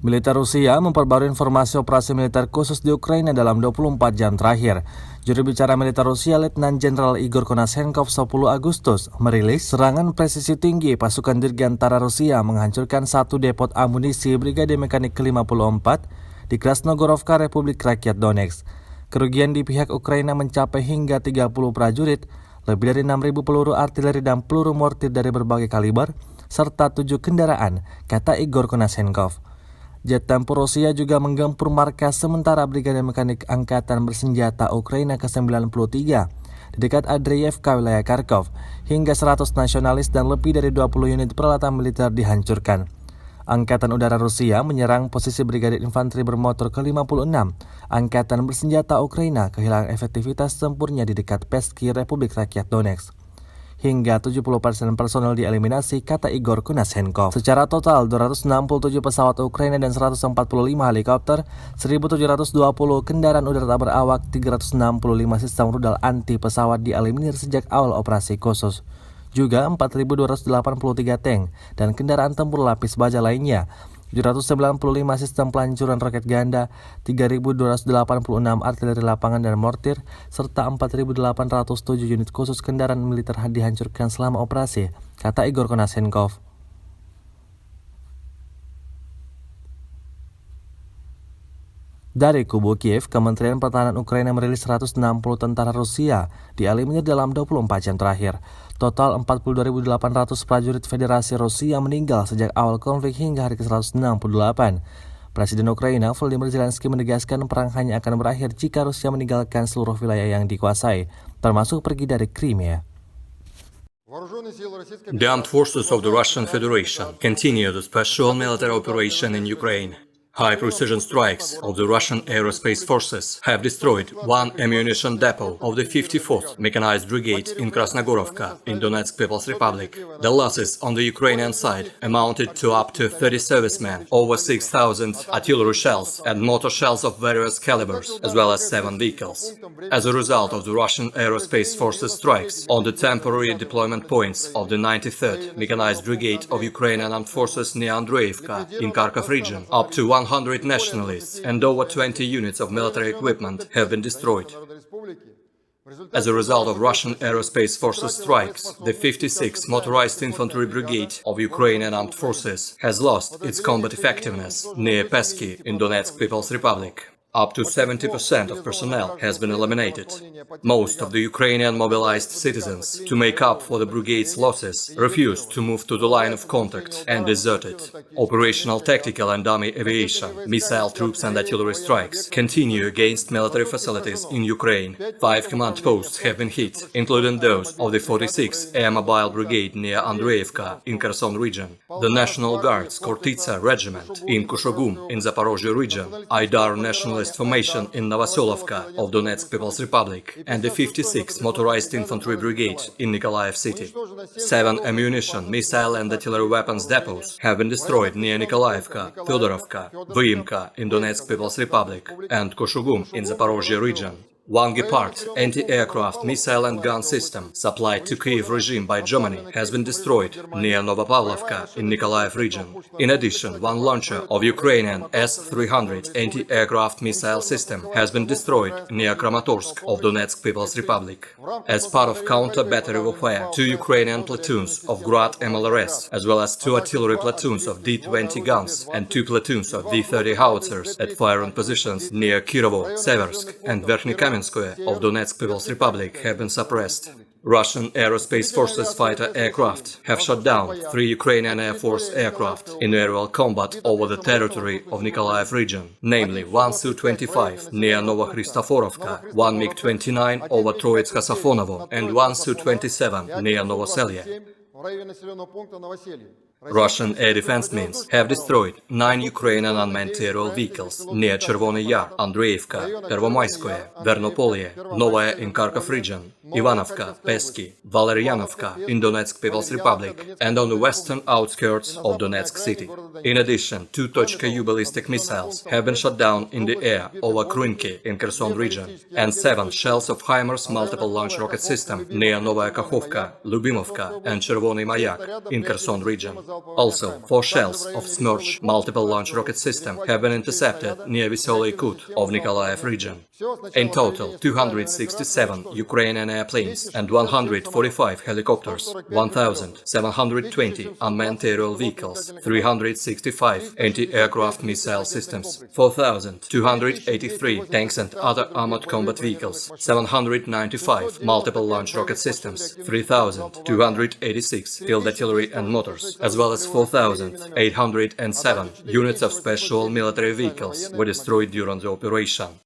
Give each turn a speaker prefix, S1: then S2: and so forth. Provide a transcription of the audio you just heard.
S1: Militer Rusia memperbarui informasi operasi militer khusus di Ukraina dalam 24 jam terakhir. Juru bicara militer Rusia, Letnan Jenderal Igor Konashenkov 10 Agustus merilis serangan presisi tinggi pasukan dirgantara Rusia menghancurkan satu depot amunisi Brigade Mekanik ke-54 di Krasnogorovka, Republik Rakyat Donetsk. Kerugian di pihak Ukraina mencapai hingga 30 prajurit, lebih dari 6.000 peluru artileri dan peluru mortir dari berbagai kaliber, serta 7 kendaraan, kata Igor Konashenkov. Jet Tempur Rusia juga menggempur markas sementara Brigade Mekanik Angkatan Bersenjata Ukraina ke-93 di dekat Adrievka, wilayah Kharkov, hingga 100 nasionalis dan lebih dari 20 unit peralatan militer dihancurkan. Angkatan Udara Rusia menyerang posisi Brigade Infanteri Bermotor ke-56 Angkatan Bersenjata Ukraina kehilangan efektivitas tempurnya di dekat Peski, Republik Rakyat Donetsk. Hingga 70% personel dieliminasi, kata Igor Konashenkov. Secara total, 267 pesawat Ukraina dan 145 helikopter, 1.720 kendaraan udara tak berawak, 365 sistem rudal anti pesawat dieliminir sejak awal operasi khusus. Juga 4.283 tank dan kendaraan tempur lapis baja lainnya, 795 sistem pelancuran roket ganda, 3.286 artileri lapangan dan mortir, serta 4.807 unit khusus kendaraan militer dihancurkan selama operasi, kata Igor Konashenkov. Dari kubu Kiev, Kementerian Pertahanan Ukraina merilis 160 tentara Rusia dieliminir dalam 24 jam terakhir. Total 42.800 prajurit Federasi Rusia meninggal sejak awal konflik hingga hari ke-168. Presiden Ukraina Volodymyr Zelenskiy menegaskan perang hanya akan berakhir jika Rusia meninggalkan seluruh wilayah yang dikuasai, termasuk pergi dari Crimea.
S2: The armed forces of the Russian Federation continue the special military operation in Ukraine. High-precision strikes of the Russian aerospace forces have destroyed one ammunition depot of the 54th Mechanized Brigade in Krasnogorovka in Donetsk People's Republic. The losses on the Ukrainian side amounted to up to 30 servicemen, over 6,000 artillery shells and mortar shells of various calibers, as well as 7 vehicles. As a result of the Russian aerospace forces strikes on the temporary deployment points of the 93rd Mechanized Brigade of Ukrainian Armed Forces near Andreevka in Kharkov region, up to 100 nationalists and over 20 units of military equipment have been destroyed. As a result of Russian aerospace forces strikes, the 56th Motorized Infantry Brigade of Ukrainian Armed Forces has lost its combat effectiveness near Peski in Donetsk People's Republic. Up to 70% of personnel has been eliminated. Most of the Ukrainian mobilized citizens, to make up for the brigade's losses, refused to move to the line of contact and deserted. Operational tactical and army aviation, missile troops and artillery strikes continue against military facilities in Ukraine. 5 command posts have been hit, including those of the 46th Air Mobile Brigade near Andreevka in Kherson region, the National Guard's Kortitsa Regiment in Kushogum in Zaporozhye region, Aidar Nationalist Formation in Novoselovka of Donetsk People's Republic, and the 56th Motorized Infantry Brigade in Nikolaev city. 7 ammunition, missile and artillery weapons depots have been destroyed near Nikolaevka, Fyodorovka, Vyimka in Donetsk People's Republic, and Kushugum in Zaporozhye region. 1 Gepard anti-aircraft missile and gun system supplied to Kiev regime by Germany has been destroyed near Novopavlovka in Nikolaev region. In addition, 1 launcher of Ukrainian S-300 anti-aircraft missile system has been destroyed near Kramatorsk of Donetsk People's Republic. As part of counter-battery warfare, 2 Ukrainian platoons of Grad MLRS, as well as 2 artillery platoons of D-20 guns and 2 platoons of D-30 howitzers at firing positions near Kirovo, Seversk and Verkhny of Donetsk People's Republic have been suppressed. Russian aerospace forces fighter aircraft have shot down 3 Ukrainian Air Force aircraft in aerial combat over the territory of Nikolaev region, namely 1 Su-25 near Novokristoforovka, 1 MiG-29 over Troitska-Safonovo, and 1 Su-27 near Novoselye. Russian air defense means have destroyed 9 Ukrainian unmanned aerial vehicles near Chervony Yar, Andreevka, Pervomayskoye, Vernopolye, Novaya in Kharkov region, Ivanovka, Peski, Valerianovka in Donetsk People's Republic, and on the western outskirts of Donetsk city. In addition, 2 Tochka-U ballistic missiles have been shot down in the air over Krynki in Kherson region, and 7 shells of HIMARS multiple launch rocket system near Novaya Kakhovka, Lubimovka, and Chervony Mayak in Kherson region. Also, 4 shells of Smerch multiple launch rocket system have been intercepted near Veselый Kut of Nikolaev region. In total, 267 Ukrainian airplanes and 145 helicopters, 1,720 unmanned aerial vehicles, 365 anti-aircraft missile systems, 4,283 tanks and other armored combat vehicles, 795 multiple launch rocket systems, 3,286 field artillery and motors, as well as 4,807 units of special military vehicles were destroyed during the operation.